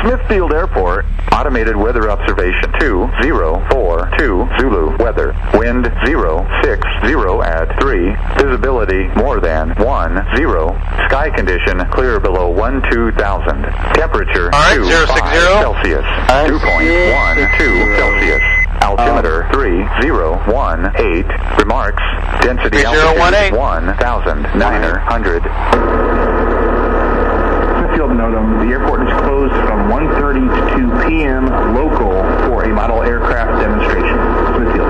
Smithfield Airport, automated weather observation 2042 Zulu weather. Wind 060 at 3, visibility more than 10, sky condition clear below 12,000. Temperature 2.5 Celsius, 2.12 Celsius. Altimeter 3018. Remarks, density altitude 1,900. Smithfield NOTAM, the airport is closed from 1:30 to 2 p.m. local for a model aircraft demonstration. Smithfield.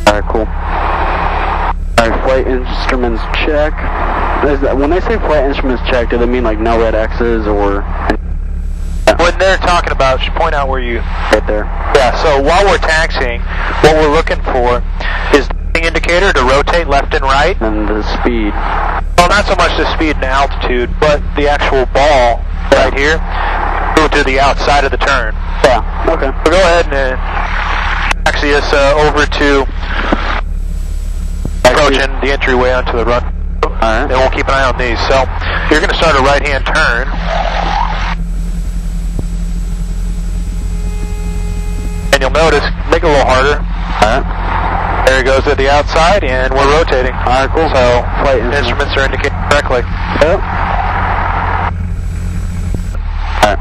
Alright, cool. Alright, flight instruments check. When they say flight instruments check, do they mean like no red X's or... When they're talking about, should point out where you... Right there. Yeah, so while we're taxiing, what we're looking for is the indicator to rotate left and right. And the speed. Well, not so much the speed and altitude, but the actual ball right here. Go to the outside of the turn. Yeah, okay. So go ahead and taxi us over to approaching the entryway onto the run. Alright. And we'll keep an eye on these. So you're going to start a right-hand turn. And you'll notice, make it a little harder. Alright. There it goes to the outside, and we're rotating. Alright, cool. So flight instruments are indicated correctly. Yep. Alright.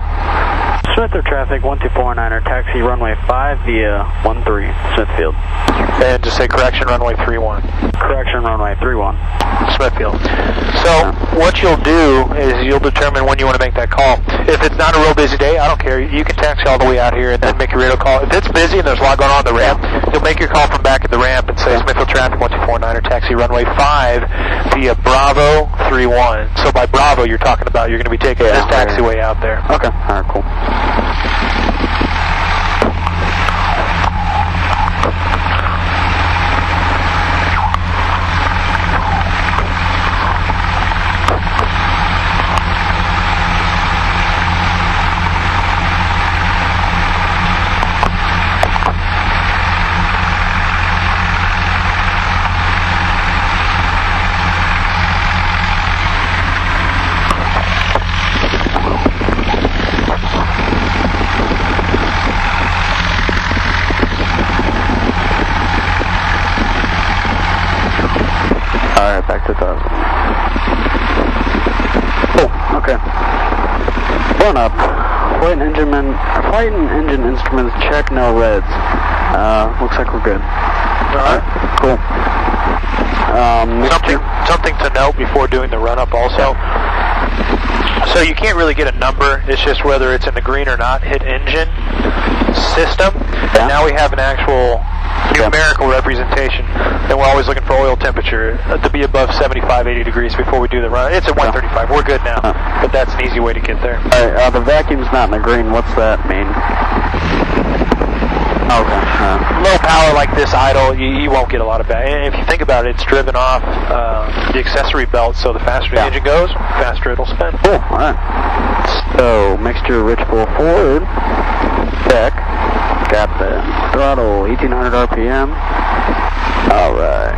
Smith or traffic 1249er, taxi runway 5 via 13, Smithfield. And just say correction, runway 31. Correction, runway 31. Smithfield. So what you'll do is you'll determine when you want to make that call. If it's not a real busy day, I don't care. You can taxi all the way out here and then make your radio call. If it's busy and there's a lot going on the ramp, you'll make your call from back at the ramp and say Smithfield traffic 1249er, taxi runway 5 via Bravo 31. So by Bravo, you're talking about you're going to be taking this taxiway out there. Okay. Alright, cool. Alright, back to 1000. Oh, okay. One up. Flight and engine instruments check, no reds. Looks like we're good. Alright, cool. Something to note before doing the run-up also. So you can't really get a number, it's just whether it's in the green or not, hit engine, system, and now we have an actual numerical representation, and we're always looking for oil temperature to be above 75, 80 degrees before we do the run. It's at 135, we're good now, but that's an easy way to get there. Alright, the vacuum's not in the green, what's that mean? Okay. Low power like this idle, you won't get a lot of back. And if you think about it, it's driven off the accessory belt, so the faster the engine goes, faster it'll spin. Cool, alright. So, mixture rich full forward, check, got the throttle 1800 RPM, alright.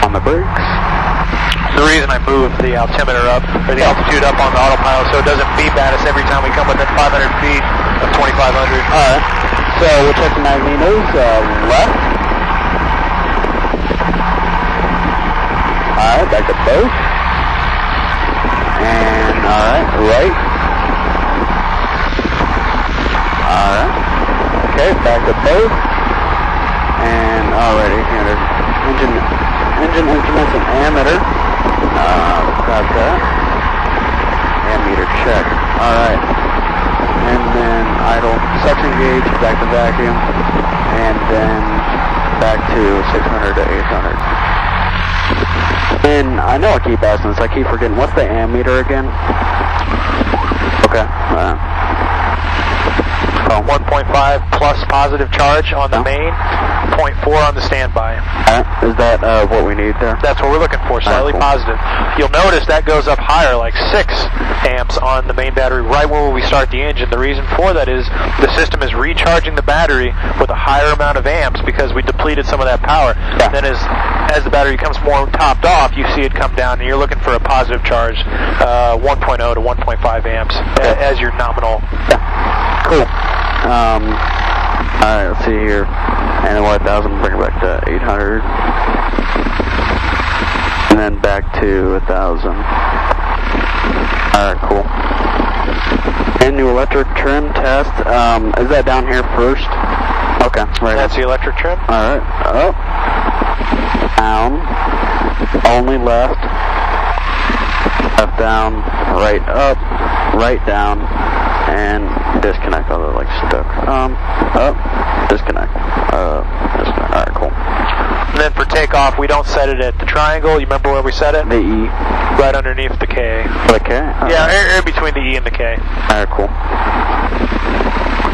On the brakes. The reason I moved the altimeter up, or the altitude up on the autopilot, so it doesn't beep at us every time we come within 500 feet of 2500. Alright, so we'll check the magnetos, left. Alright, back to both. And, alright, right. Alright. Okay, back to both. And, alrighty, engine instruments and ammeter. Got that. Ammeter check. Alright. And then idle suction gauge, back to vacuum. And then back to 600 to 800. And I know I keep asking this, I keep forgetting. What's the ammeter again? Okay. 1.5 plus positive charge on the main, 0.4 on the standby. Is that what we need there? That's what we're looking for, slightly positive. You'll notice that goes up higher, like 6 amps on the main battery right where we start the engine. The reason for that is the system is recharging the battery with a higher amount of amps because because we depleted some of that power. Yeah. Then as the battery becomes more topped off, you see it come down, and you're looking for a positive charge, 1.0 to 1.5 amps as your nominal. Yeah. Cool. Alright, let's see here. N11000, bring it back to 800. And then back to 1,000. Alright, cool. And new electric trim test. Is that down here first? Okay, right. That's the electric trim. Alright, up, down, only left, left down, right up, right down, and disconnect. Oh, they're like stuck. Up, disconnect, disconnect. Alright, cool. And then for takeoff, we don't set it at the triangle. You remember where we set it? The E. Right underneath the K. The K? Yeah, in between the E and the K. Alright, cool.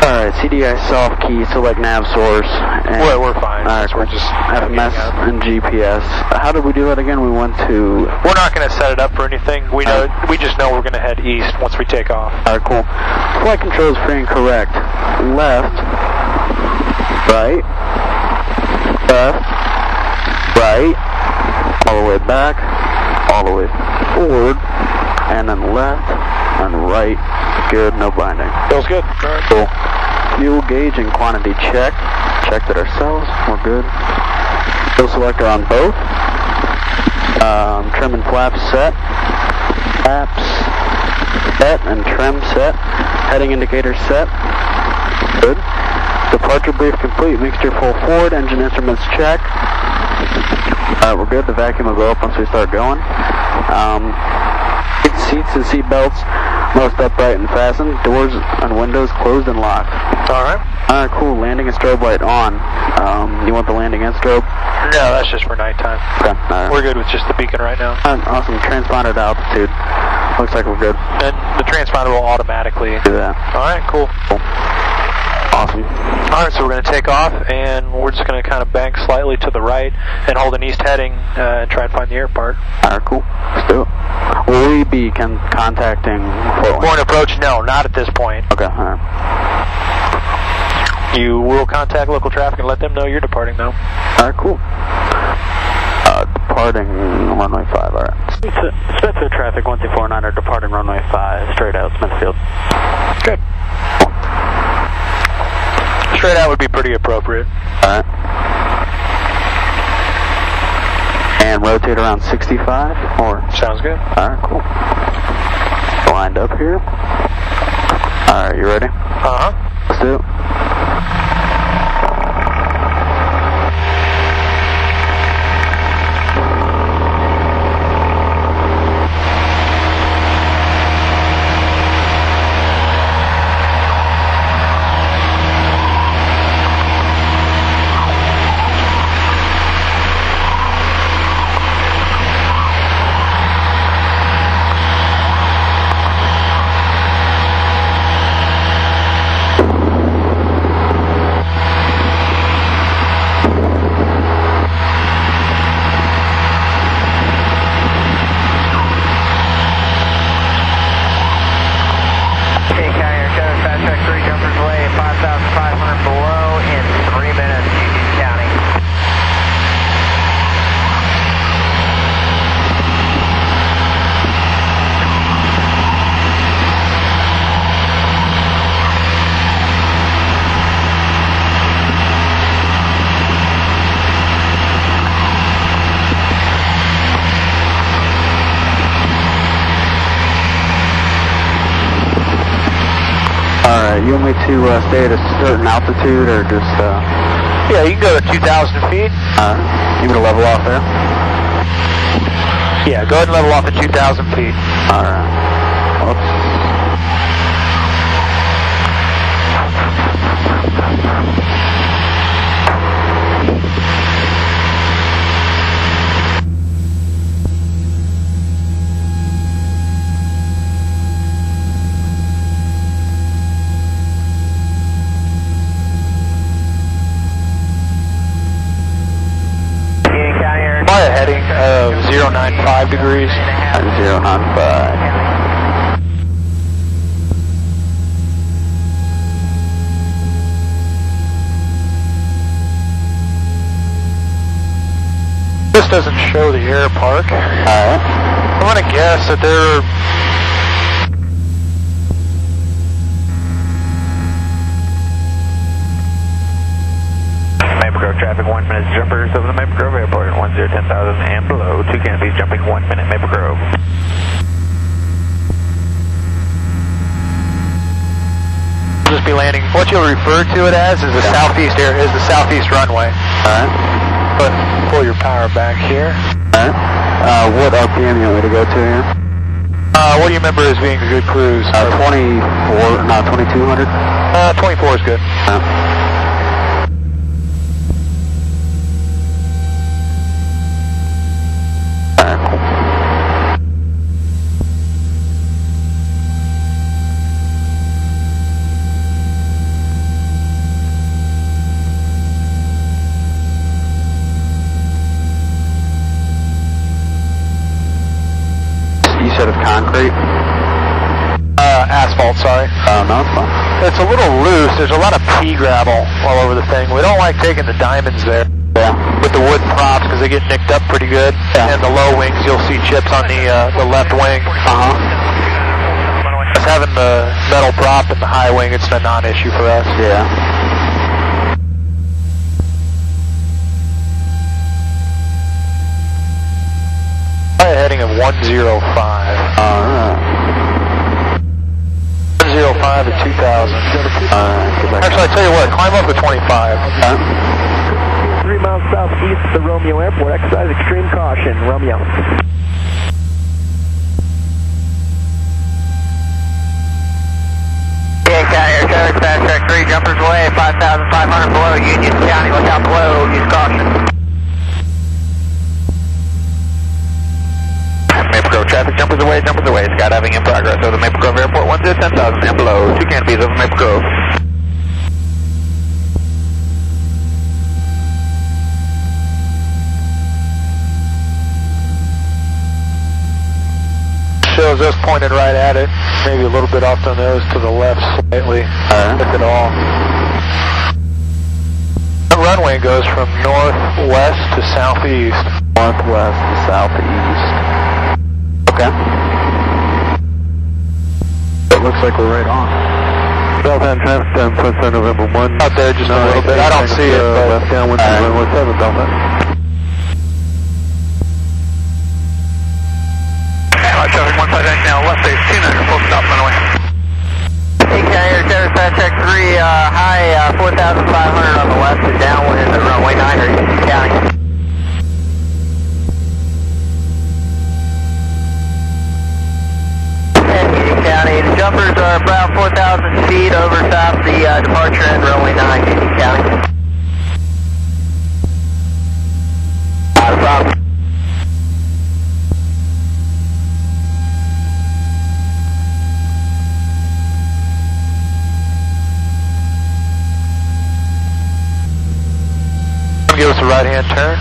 Alright, CDI soft key, select nav source. Well, we're fine. Alright, We're just FMS and GPS. How did we do that again? We went to... We're not going to set it up for anything. We just know we're going to head east once we take off. Alright, cool. Flight control is free and correct. Left, right, left, right, all the way back, all the way forward, and then left and right. Good, no binding. Feels good. All right. Cool. Fuel gauge and quantity check. Checked it ourselves. We're good. Fuel selector on both. Trim and flaps set. Flaps set and trim set. Heading indicator set. Good. Departure brief complete. Mixture full forward. Engine instruments check. Alright, we're good. The vacuum will go up once we start going. Seats and seat belts most upright and fastened. Doors and windows closed and locked. All right. Alright, cool. Landing and strobe light on. You want the landing and strobe? No, that's just for nighttime. Okay. Right. We're good with just the beacon right now. Awesome. Transponder to altitude. Looks like we're good. And the transponder will automatically do that. All right, cool. Awesome. All right, so we're going to take off, and we're just going to kind of bank slightly to the right and hold an east heading and try and find the air part. All right, cool. Let's do it. Will we be contacting Portland? Point approach? No, not at this point. Okay. All right. You will contact local traffic and let them know you're departing, though. All right, cool. Departing runway 5, all right. Smithfield traffic 1249 are departing runway 5, straight out Smithfield. Good. Straight out would be pretty appropriate. Alright. And rotate around 65, or? Sounds good. Alright, cool. Lined up here. Alright, you ready? Uh-huh. Let's do it. Alright, you want me to stay at a certain altitude or just... Yeah, you can go to 2,000 feet. You want to level off there? Yeah, go ahead and level off at 2,000 feet. Alright. Whoops. By a heading of 095 degrees. 095. doesn't show the air park. Alright. I'm going to guess that they're... Maple Grove traffic, 1 minute jumpers over the Maple Grove Airport, 10,000 and below. 2 canopies jumping 1 minute, Maple Grove. Just be landing. What you'll refer to it as is the southeast runway. Alright. Pull your power back here. Alright. What RPM you want me to go to here? What do you remember as being a good cruise? 2200. 24 is good. You said it's concrete? Asphalt, sorry. Oh, no, it's fine. It's a little loose. There's a lot of pea gravel all over the thing. We don't like taking the diamonds there. Yeah. With the wood props because they get nicked up pretty good. Yeah. And the low wings, you'll see chips on the left wing. Just having the metal prop in the high wing, it's a non-issue for us. Yeah. Heading of 105. Alright. 105 to 2,000. Actually, I tell you what, climb up to 25. 3 miles southeast of the Romeo Airport, exercise extreme caution, Romeo. Air Traffic, fast track 3, jumpers away, 5,500 below, Union County, look out below, use caution. Maple Grove traffic, jumpers away, skydiving in progress over the Maple Grove Airport, 10,000 and below, 2 canopies over Maple Grove. Shows us pointed right at it, maybe a little bit off the nose to the left slightly, if at all. The runway goes from northwest to southeast. Northwest to southeast. Okay. It looks like we're right on. Southbound traffic, 10% November 1. Out there just a little bit. I don't see it, but... Left downwind to runway 7, Delta. Traffic 15 now, left base 200, full stop runway. Air Traffic, fast track 3, high 4,500 on the left to downwind at runway 9 or Union County. Union County, the jumpers are about 4,000 feet over top the departure end, runway 9, Union County. Not a problem. Give us a right-hand turn.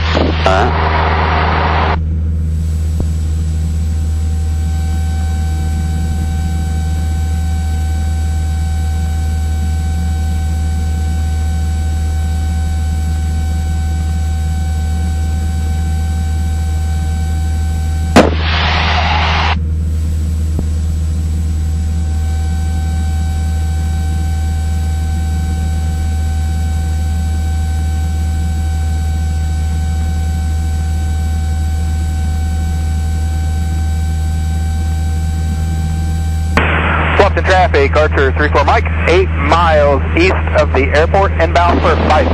Traffic, Archer 34 Mike, 8 miles east of the airport, inbound for flight.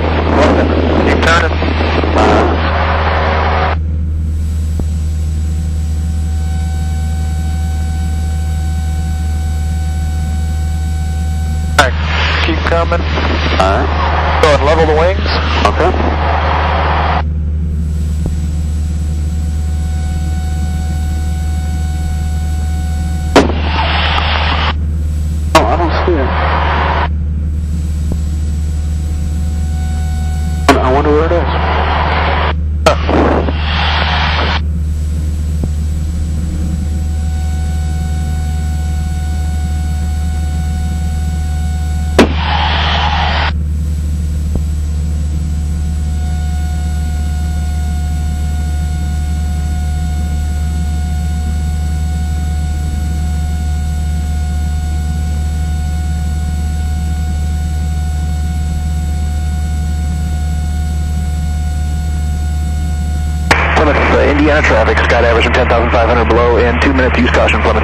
Keep turning. Alright, keep coming. Alright. Go and level the wings. Okay. I wonder where it is. Indiana traffic, sky average from 10,500 below in 2 minutes, use caution, Plymouth.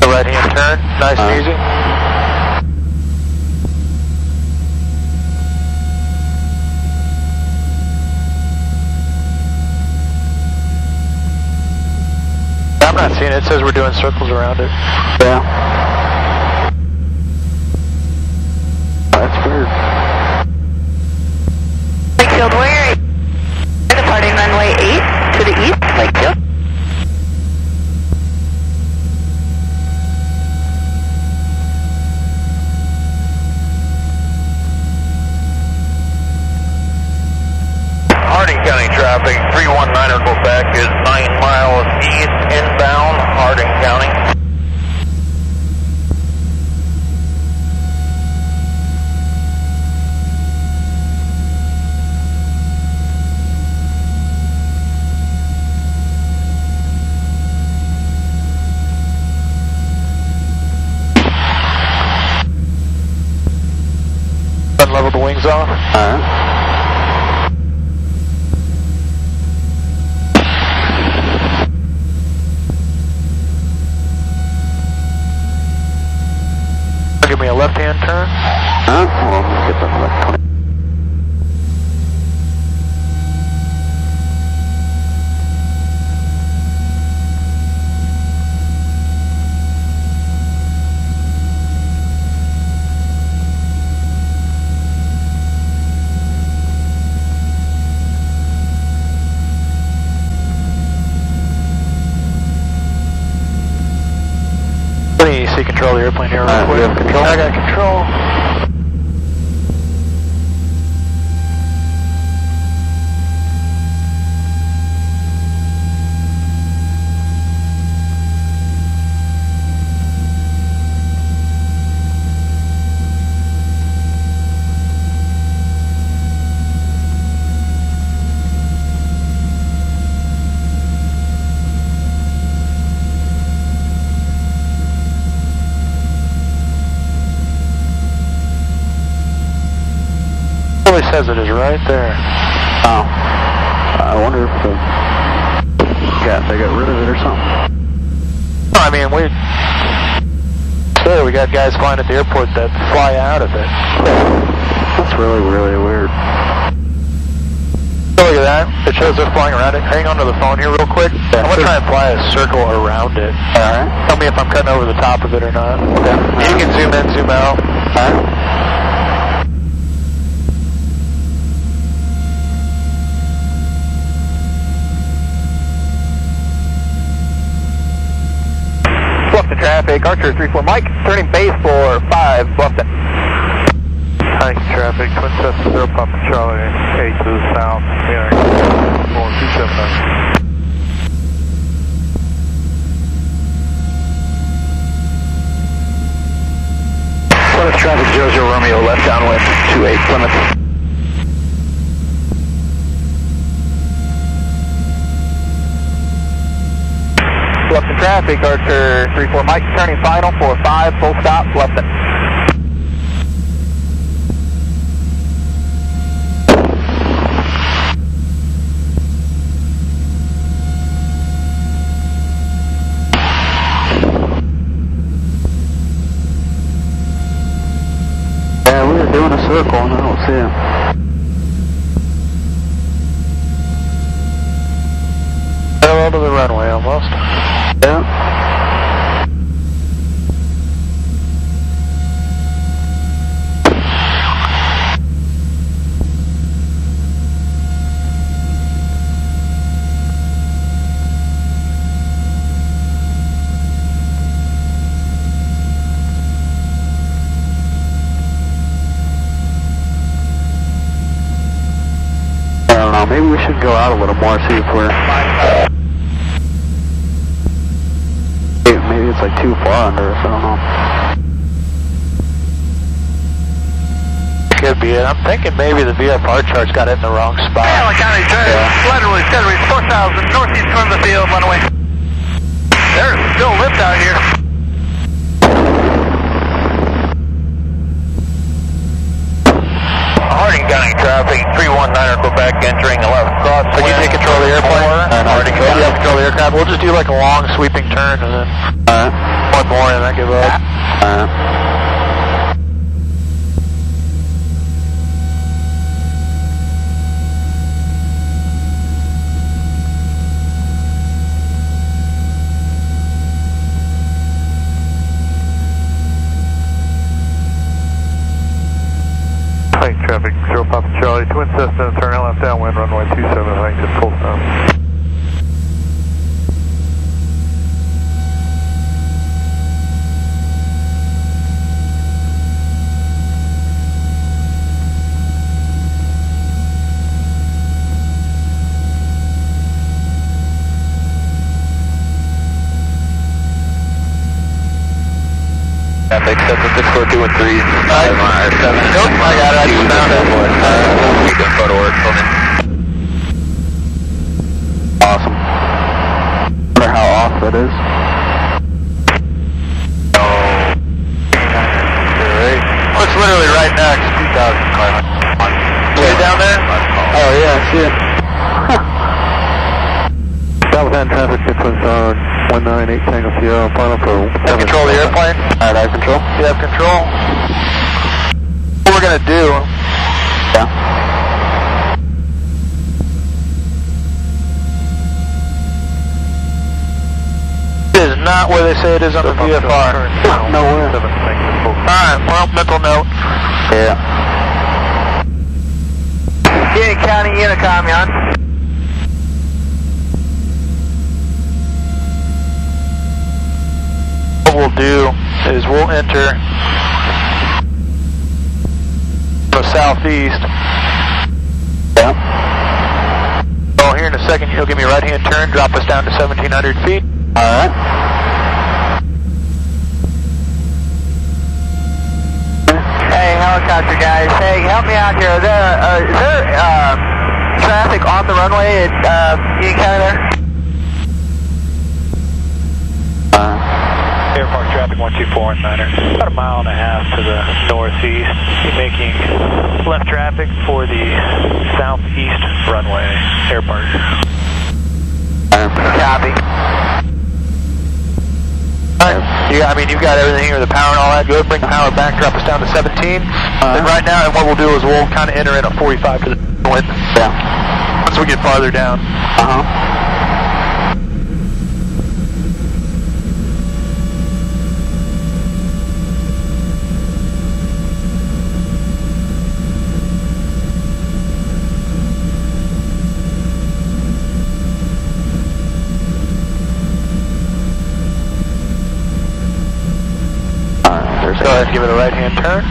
The right-hand turn, nice and easy. I'm not seeing it. It says we're doing circles around it. Yeah. That's weird. Lakefield, where are you? Departing runway 8 to the east, Lakefield. Harding County traffic, 319er Quebec is 9 miles east inbound, Harding County. Unlevel the wings off. Alright. Give me a left-hand turn. Hold on, let's get the left 20. See control of the airplane here real quick. You have control? I got control. Says it is right there. Oh. I wonder if they got rid of it or something. I mean, we got guys flying at the airport that fly out of it. That's really, really weird. Look at that. It shows they're flying around it. Hang on to the phone here real quick. I'm going to try and fly a circle around it. Alright. Tell me if I'm cutting over the top of it or not. Okay. You can zoom in, zoom out. Alright. Bluffton traffic, Archer 34 Mike, turning base for 5, Bluffton. High traffic, Twin Cessna 0 Papa Charlie, 8 to the south, hearing 4279. Plymouth traffic 00 Romeo, left downwind, 28 Plymouth. Bluffton traffic, Archer 34 Mike, turning final for 5, full stop, Bluffton. Yeah, we were doing a circle and I don't see him. Parallel to the runway almost. Yeah. I don't know, maybe we should go out a little more, see if we're... Maybe it's like too far under us, I don't know. Could be it. I'm thinking maybe the VFR chart's got it in the wrong spot. Allen County, laterally, steadily, 4,000, northeast from the field, runway. There's still lift out here. Already control the aircraft. We'll just do like a long sweeping turn and then one more and then give up. Tank traffic, 0 Papa Charlie, Twin Cessna, turn left downwind, runway 27, thanks, at full stop. Traffic, 764-213, 5 miles, 7. Nope, I got it, I just found it. We can photo work for me. Awesome. Wonder how off that is. Oh, it's literally right next. 2,000. See it down there? Oh yeah, I see it. Southbound traffic, 619 Tango Sierra, final for... Have control of the airplane? Alright, I have control. You have control. What we're going to do... Yeah. It is not where they say it is on the VFR. Nowhere. Alright, well, mental note. Yeah. Union County Unicom, Jan. What we'll do is we'll enter the southeast. Yeah. So here in a second, you'll give me a right-hand turn, drop us down to 1,700 feet. Alright. Hey, helicopter guys. Hey, help me out here. Is there traffic on the runway at Union County there? Airpark traffic 12419er, about 1.5 miles to the northeast. Be making left traffic for the southeast runway, Airpark. Copy. I mean, you've got everything here, the power and all that. Go ahead and bring the power back, drop us down to 17. Then right now, what we'll do is we'll kind of enter in a 45 to the wind. Yeah. Once we get farther down. Go ahead and give it a right-hand turn.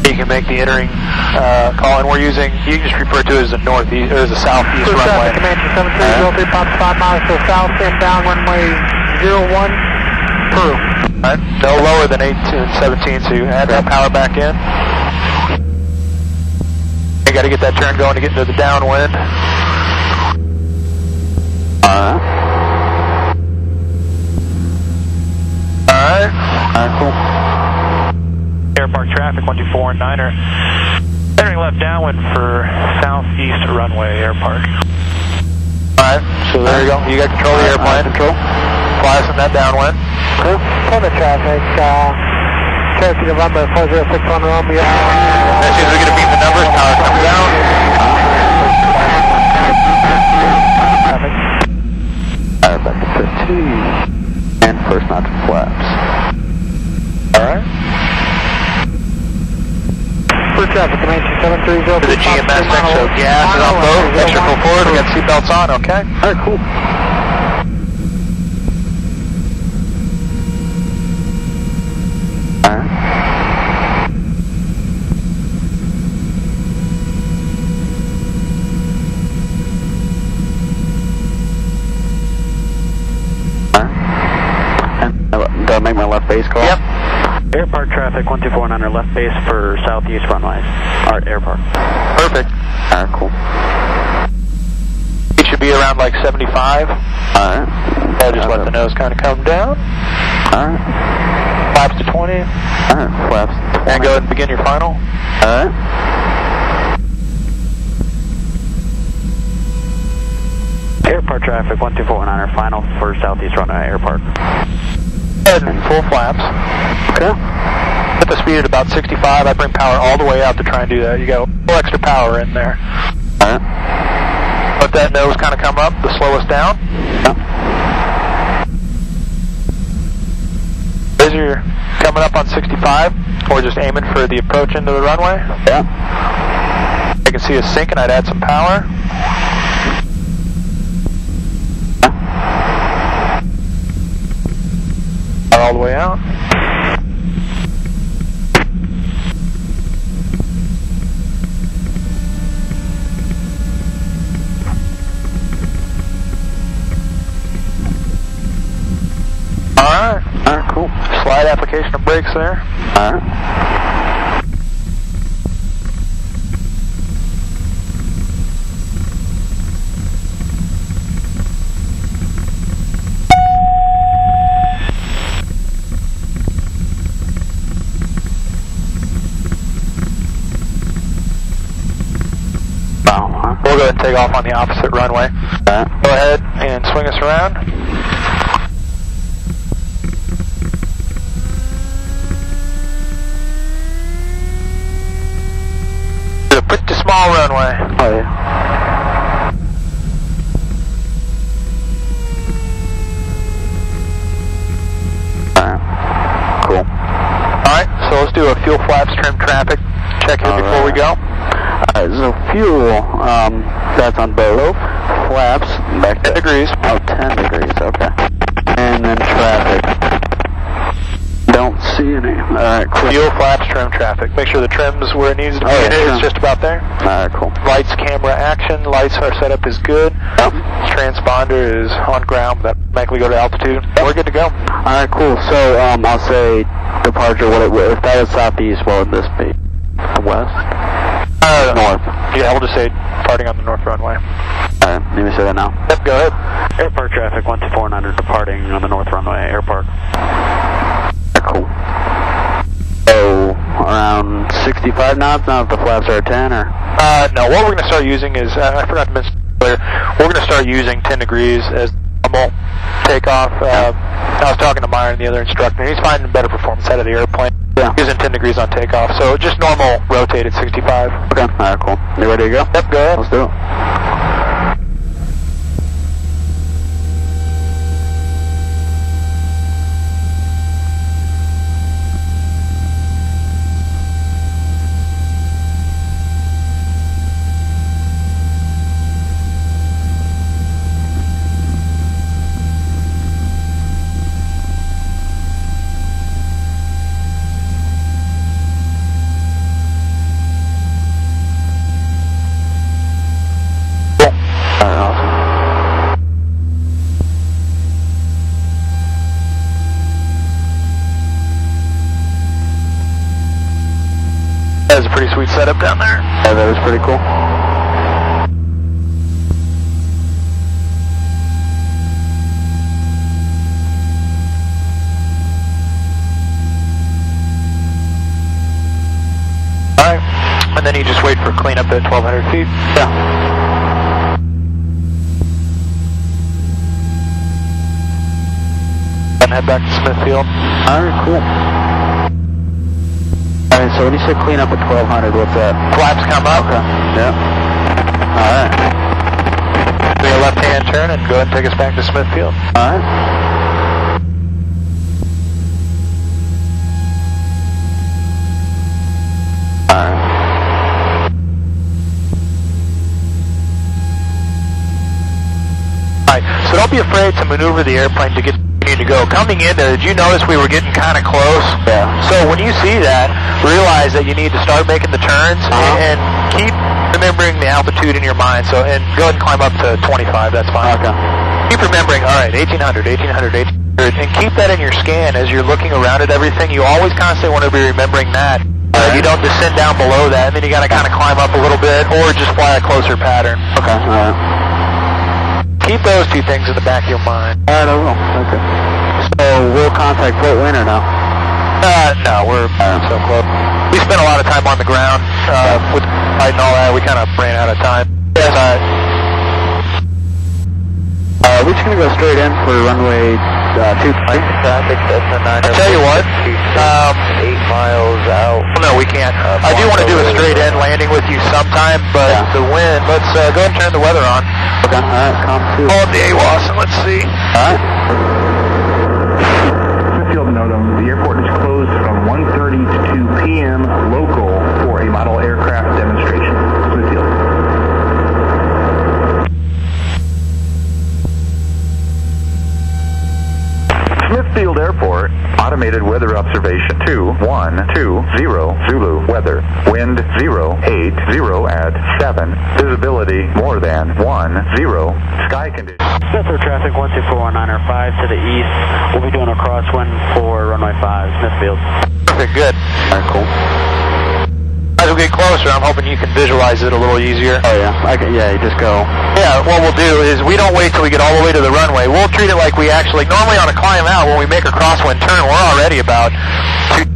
You can make the entering call, and we're using, you can just refer to it as the northeast, or as the southeast runway. Comanche 7303, Pop 5 miles to the south, inbound runway 01, Peru. Right. No lower than 18 and 17, so you add that power back in. You got to get that turn going to get into the downwind. Alright. Alright, cool. Airpark traffic 12419er, entering left downwind for southeast runway, Airpark. Alright, so there you go. You got control of the airplane. Control. Fly us in that downwind. Plymouth traffic, Cherokee November 4061 Romeo. As soon as we get to beat the numbers, power comes down. Alright, back to 15. And first not to flaps. Alright. First traffic, Comanche 730. To the GMS next, so gas is on both. Extra full forward, we got seatbelts on, okay? Alright, cool. Do I make my left base call? Yep. Airpark traffic, 1249 left base for southeast runway. Alright, airpark. Perfect. Alright, cool. It should be around like 75. Alright. I'll just let the nose kind of come down. Alright. Flaps to 20. Alright, flaps to 20. And go ahead and begin your final. Alright. Airport traffic, 1249 final for southeast runway, airport. And full flaps. Okay. Put the speed at about 65. I bring power all the way out to try and do that. You got a little extra power in there. Alright. Let that nose kind of come up to slow us down. Yep. As you're coming up on 65, or just aiming for the approach into the runway. Yeah. I can see us sinking. I'd add some power. All the way out. Alright. Alright, cool. Slight application of brakes there. Alright. We'll go ahead and take off on the opposite runway. Go ahead and swing us around. It's a pretty small runway. Oh, yeah. Alright. Cool. Alright, so let's do a fuel flaps trim traffic check here before we go. Alright, so fuel, that's on both flaps, back to 10 degrees. Oh, 10 degrees, okay. And then traffic. Don't see any. Alright, cool. Fuel flaps trim traffic. Make sure the trim's where it needs to be. Oh, yeah, It is sure. just about there. Alright, cool. Lights, camera, action. Lights are set up is good. Yep. Transponder is on ground. That automatically go to altitude. We're good to go. Alright, cool. So, I'll say departure, if that was southeast, what would this be? West? North. Yeah, we'll just say departing on the north runway. Alright, let me say that now. Yep, go ahead. Airport traffic, 1249 departing on the north runway, airport. Cool. So, around 65 knots now if the flaps are at 10, or? No, what we're going to start using is, I forgot to mention earlier, we're going to start using 10 degrees as normal takeoff. I was talking to Myron, the other instructor, and he's finding better performance out of the airplane. Yeah. Using 10 degrees on takeoff, so just normal rotated 65. Okay, alright, cool. You ready to go? Yep, go ahead. Let's do it. That was a pretty sweet setup down there. Yeah, that was pretty cool. Alright, and then you just wait for cleanup at 1,200 feet. Yeah. And head back to Smithfield. Alright, cool. Alright, so when you said clean up at 1,200, what's that? Flaps come up. Okay. Yep. Alright. Do a left-hand turn and go ahead and take us back to Smithfield. Alright. Alright. Alright, so don't be afraid to maneuver the airplane to get where you need to go. Coming in there, did you notice we were getting kind of close? Yeah. So when you see that, realize that you need to start making the turns and keep remembering the altitude in your mind. So, and go ahead and climb up to 25, that's fine. Okay. Keep remembering, alright, 1,800, 1,800, 1,800. And keep that in your scan as you're looking around at everything. You always constantly want to be remembering that. You don't descend down below that, and then you got to kind of climb up a little bit, or just fly a closer pattern. Okay, alright. Keep those two things in the back of your mind. Alright, I will. Okay. So we'll contact Fort Wayne or no? No, we're so close. We spent a lot of time on the ground with the fight and all that. We kind of ran out of time. We're just going to go straight in for runway 23. Traffic, that's a 9. I'll tell you what. 8 miles out. No, we can't. I do want to do a straight in landing with you sometime, but the wind, let's go ahead and turn the weather on. Okay, alright, calm 2. Pull up the AWAS and let's see. Alright. Smithfield NOTAM, the airport is closed from 1:30 to 2 p.m. local for a model aircraft demonstration. Smithfield. Smithfield Airport, automated weather observation 2120 Zulu weather. Wind 080 at 7. Visibility more than 10. Sky conditions. Smithfield traffic 12419 to the east. We'll be doing a crosswind for runway 5, Smithfield. Okay, good. Alright, cool. As we get closer, I'm hoping you can visualize it a little easier. Oh yeah, yeah, you just go. Yeah, what we'll do is we don't wait till we get all the way to the runway. We'll treat it like we actually, normally on a climb out, when we make a crosswind turn, we're already about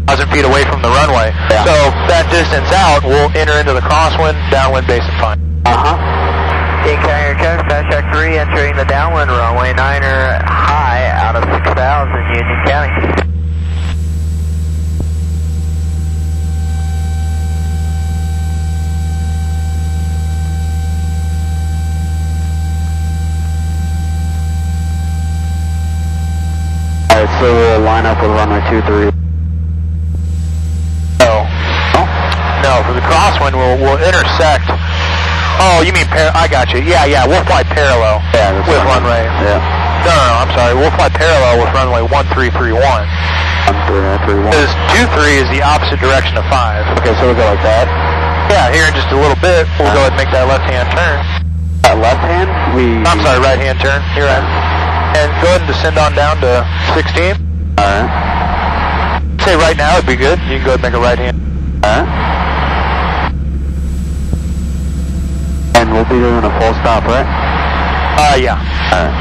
2,000 feet away from the runway. Yeah. So that distance out, we'll enter into the crosswind, downwind base and fine. Take carrier coast, Track 3 entering the downwind runway 9er high out of 6,000 Union County. Alright, so we'll line up with runway 23. No, for the crosswind, we'll intersect. Oh, you mean, I got you. Yeah, we'll fly parallel with runway. Yeah. No, I'm sorry. We'll fly parallel with runway 1331. 1331. Because 23 is the opposite direction of 5. Okay, so we'll go like that? Yeah, here in just a little bit, we'll go ahead and make that left-hand turn. Left hand? I'm sorry, right-hand turn. You're right. And go ahead and descend on down to 16. Alright. Say right now would be good. You can go ahead and make a right-hand. Alright. And we'll be doing a full stop, right? Yeah. Alright.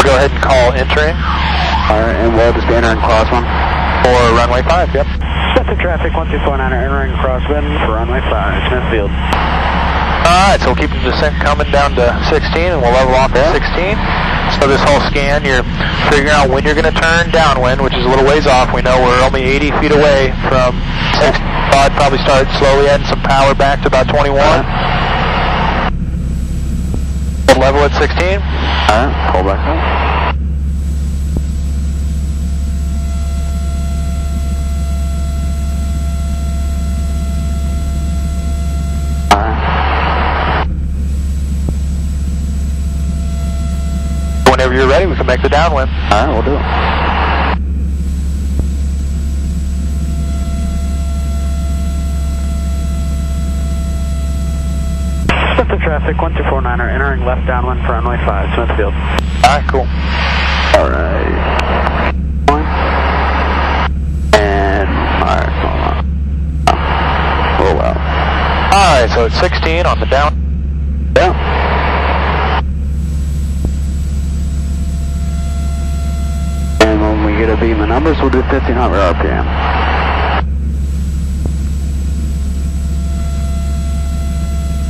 Go ahead and call entering. Alright, and we'll just be entering crosswind. For runway 5, yep. Smithfield traffic 1249 entering crosswind for runway 5, Smithfield. Alright, so we'll keep the descent coming down to 16 and we'll level off at 16. So this whole scan, you're figuring out when you're going to turn downwind, which is a little ways off. We know we're only 80 feet away from 6. I'd probably start slowly adding some power back to about 21. Level at 16. Alright, pull back up. Whenever you're ready, we can make the downwind. Alright, we'll do it. Smithfield traffic 1249 entering left downwind for runway 5, Smithfield. Alright, cool. Alright. And, alright, hold on. Roll out. Alright, so it's 16 on the down. Yeah. And when we get a beam of numbers, we'll do 1500 RPM.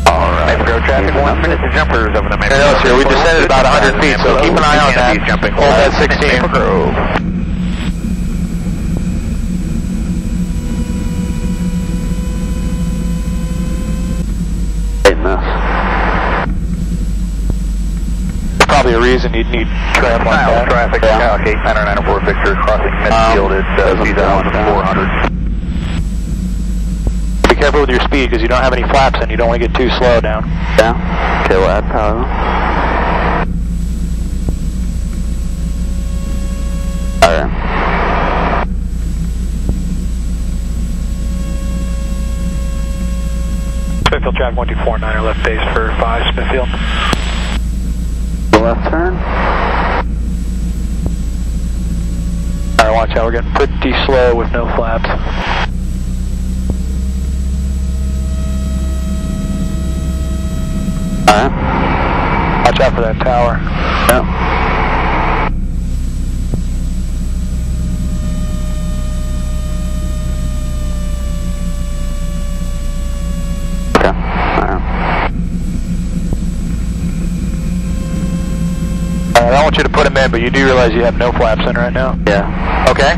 Alright, go traffic 1 minute to jumpers over the main. Here, we descended about 100 feet, so keep an eye on that. Hold that 16. Probably a reason you'd need tram like that. Traffic, Calc 8994 Victor, crossing midfield at 2,400. Be careful with your speed because you don't have any flaps and you don't want to get too slow down. Yeah. Okay, we'll add power. Alright. Smithfield traffic 1249er left base for 5 Smithfield. Left turn. Alright, watch out, we're getting pretty slow with no flaps. Alright. Watch out for that tower. Yeah. I don't want you to put them in, but you do realize you have no flaps in right now? Yeah. Okay.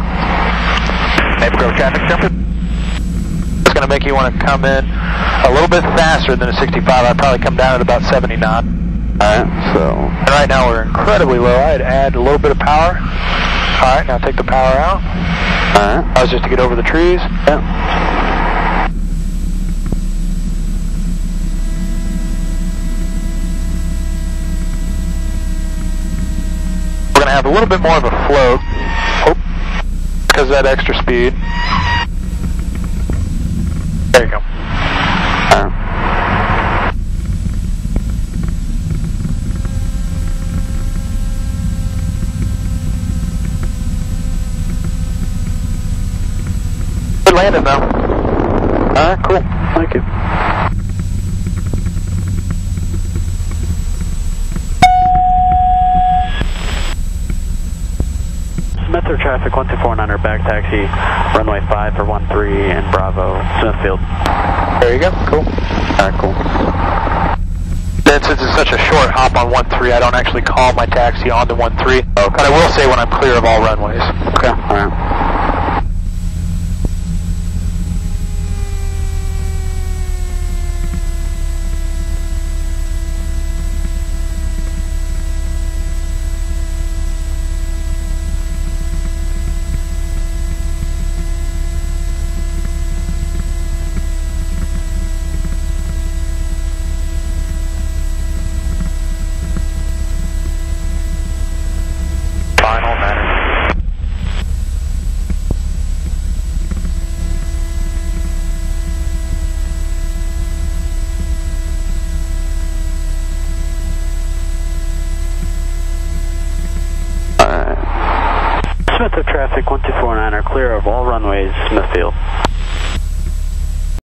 Maple Grove traffic jumper. It's going to make you want to come in a little bit faster than a 65. I'd probably come down at about 70 knots. Alright, so... And right now we're incredibly low. I'd add a little bit of power. Alright, now take the power out. Alright. That was just to get over the trees. Yeah. We're going to have a little bit more of a float. Oh, because of that extra speed. There you go. Good landing though. Alright, cool. Thank you. Metro traffic 1249er back taxi, runway 5 for 13 and Bravo, Smithfield. There you go, cool. Alright, cool. Then since it's such a short hop on 13, I don't actually call my taxi on the 13. But I will say when I'm clear of all runways. Okay, alright. Final matter. Smithfield traffic 1249er clear of all runways, Smithfield.